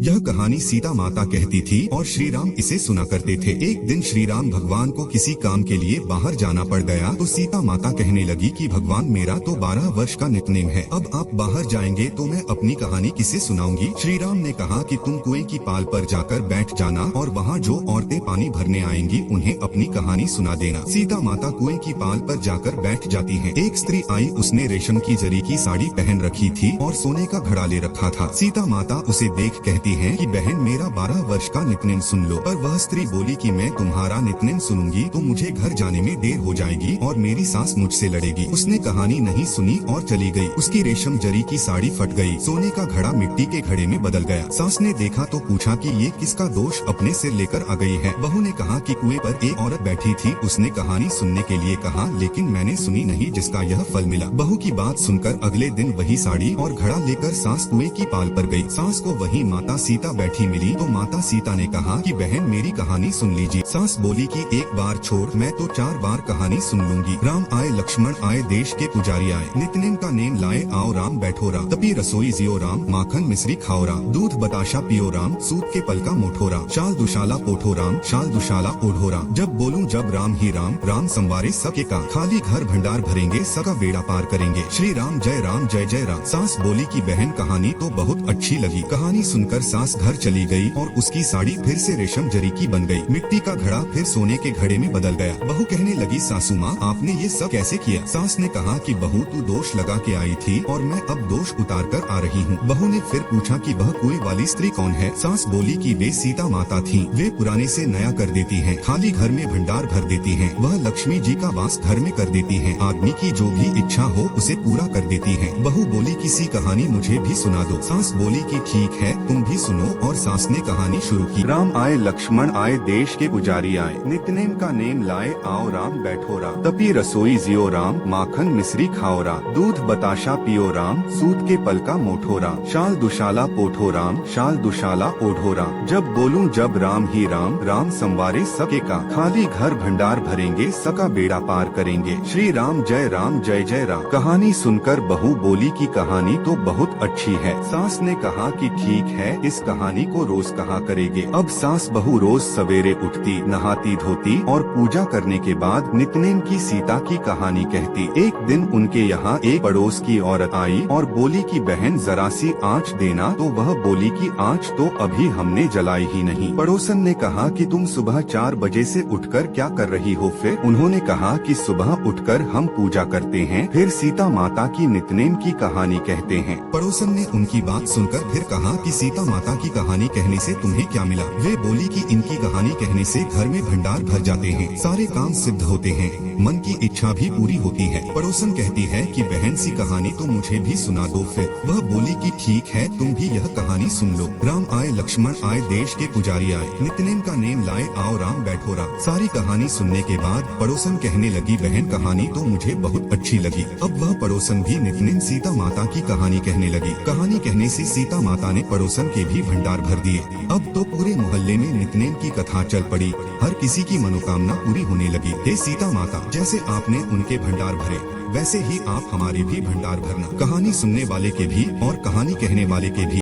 यह कहानी सीता माता कहती थी और श्री राम इसे सुना करते थे। एक दिन श्री राम भगवान को किसी काम के लिए बाहर जाना पड़ गया तो सीता माता कहने लगी कि भगवान मेरा तो 12 वर्ष का नितनेम है, अब आप बाहर जाएंगे तो मैं अपनी कहानी किसे सुनाऊंगी। श्री राम ने कहा कि तुम कुएं की पाल पर जाकर बैठ जाना और वहाँ जो औरतें पानी भरने आएंगी उन्हें अपनी कहानी सुना देना। सीता माता कुएं की पाल पर जाकर बैठ जाती है। एक स्त्री आई, उसने रेशम की जरी की साड़ी पहन रखी थी और सोने का घड़ा ले रखा था। सीता माता उसे देख कहती है कि बहन मेरा 12 वर्ष का नितनेम सुन लो। पर वह स्त्री बोली कि मैं तुम्हारा नितनेम सुनूंगी तो मुझे घर जाने में देर हो जाएगी और मेरी सास मुझसे लड़ेगी। उसने कहानी नहीं सुनी और चली गई। उसकी रेशम जरी की साड़ी फट गई, सोने का घड़ा मिट्टी के घड़े में बदल गया। सास ने देखा तो पूछा कि ये किसका दोष अपने सिर लेकर आ गई है। बहू ने कहा कि कुएं पर एक औरत बैठी थी, उसने कहानी सुनने के लिए कहा लेकिन मैंने सुनी नहीं जिसका यह फल मिला। बहू की बात सुनकर अगले दिन वही साड़ी और घड़ा लेकर सास कुएं की पाल पर गई। सास को वही माता सीता बैठी मिली तो माता सीता ने कहा कि बहन मेरी कहानी सुन लीजिए। सास बोली कि एक बार छोड़, मैं तो 4 बार कहानी सुन लूंगी। राम आए, लक्ष्मण आए, देश के पुजारी आए, नितनेम का नेम लाए, आओ राम बैठो राम, तपी रसोई जियो राम, माखन मिश्री खाओ राम, दूध बताशा पियो राम, सूत के पल का मोठो राम, शाल दुशाला पोठो राम, शाल दुशाला ओढ़ो राम, जब बोलूं जब राम ही राम, राम संवारे सबके का, खाली घर भंडार भरेंगे, सका बेड़ा पार करेंगे, श्री राम जय जय राम। सास बोली कि बहन कहानी तो बहुत अच्छी लगी। कहानी सुनकर सास घर चली गई और उसकी साड़ी फिर से रेशम जरी की बन गई, मिट्टी का घड़ा फिर सोने के घड़े में बदल गया। बहू कहने लगी सासू माँ आपने ये सब कैसे किया। सास ने कहा कि बहू तू दोष लगा के आई थी और मैं अब दोष उतार कर आ रही हूँ। बहू ने फिर पूछा कि वह कुएं वाली स्त्री कौन है। सास बोली कि वे सीता माता थी, वे पुराने से नया कर देती है, खाली घर में भंडार भर देती है, वह लक्ष्मी जी का वास घर में कर देती है, आदमी की जो भी इच्छा हो उसे पूरा कर देती है। बहू बोली किसी कहानी मुझे भी सुना दो। सास बोली कि ठीक है तुम भी सुनो और सास ने कहानी शुरू की। राम आए, लक्ष्मण आए, देश के पुजारी आए, नितनेम का नेम लाए, आओ राम बैठो राम, तपी रसोई जियो राम, माखन मिश्री खाओ राम, दूध बताशा पियो राम, सूत के पल का मोठो राम, शाल दुशाला पोठो राम, शाल दुशाला ओढ़ो राम, जब बोलूं जब राम ही राम, राम संवारे सबके का, खाली घर भंडार भरेंगे, सका बेड़ा पार करेंगे, श्री राम जय राम। कहानी सुनकर बहू बोली कि कहानी तो बहुत अच्छी है। सास ने कहा कि ठीक है इस कहानी को रोज कहा करेंगे। अब सास बहू रोज सवेरे उठती, नहाती धोती और पूजा करने के बाद नितनेम की सीता की कहानी कहती। एक दिन उनके यहाँ एक पड़ोस की औरत आई और बोली कि बहन जरा सी आँच देना। तो वह बोली कि आँच तो अभी हमने जलाई ही नहीं। पड़ोसन ने कहा कि तुम सुबह 4 बजे से उठकर क्या कर रही हो। फिर उन्होंने कहा कि सुबह उठकर हम पूजा करते हैं, फिर सीता माता की नितनेम की कहानी कहते हैं। पड़ोसन ने उनकी बात सुनकर फिर कहा कि सीता माता की कहानी कहने से तुम्हें क्या मिला। वे बोली कि इनकी कहानी कहने से घर में भंडार भर जाते हैं, सारे काम सिद्ध होते हैं, मन की इच्छा भी पूरी होती है। पड़ोसन कहती है कि बहन सी कहानी तो मुझे भी सुना दो। फिर वह बोली कि ठीक है तुम भी यह कहानी सुन लो। राम आए, लक्ष्मण आए, देश के पुजारी आए, नितनेम का नेम लाए, आओ राम बैठो राम। सारी कहानी सुनने के बाद पड़ोसन कहने लगी बहन कहानी तो मुझे बहुत अच्छी लगी। अब वह पड़ोसन भी नितनेम सीता माता की कहानी कहने लगी। कहानी कहने से सीता माता ने पड़ोसन के भी भंडार भर दिए। अब तो पूरे मोहल्ले में नितनेम की कथा चल पड़ी, हर किसी की मनोकामना पूरी होने लगी। हे सीता माता, जैसे आपने उनके भंडार भरे वैसे ही आप हमारे भी भंडार भरना। कहानी सुनने वाले के भी और कहानी कहने वाले के भी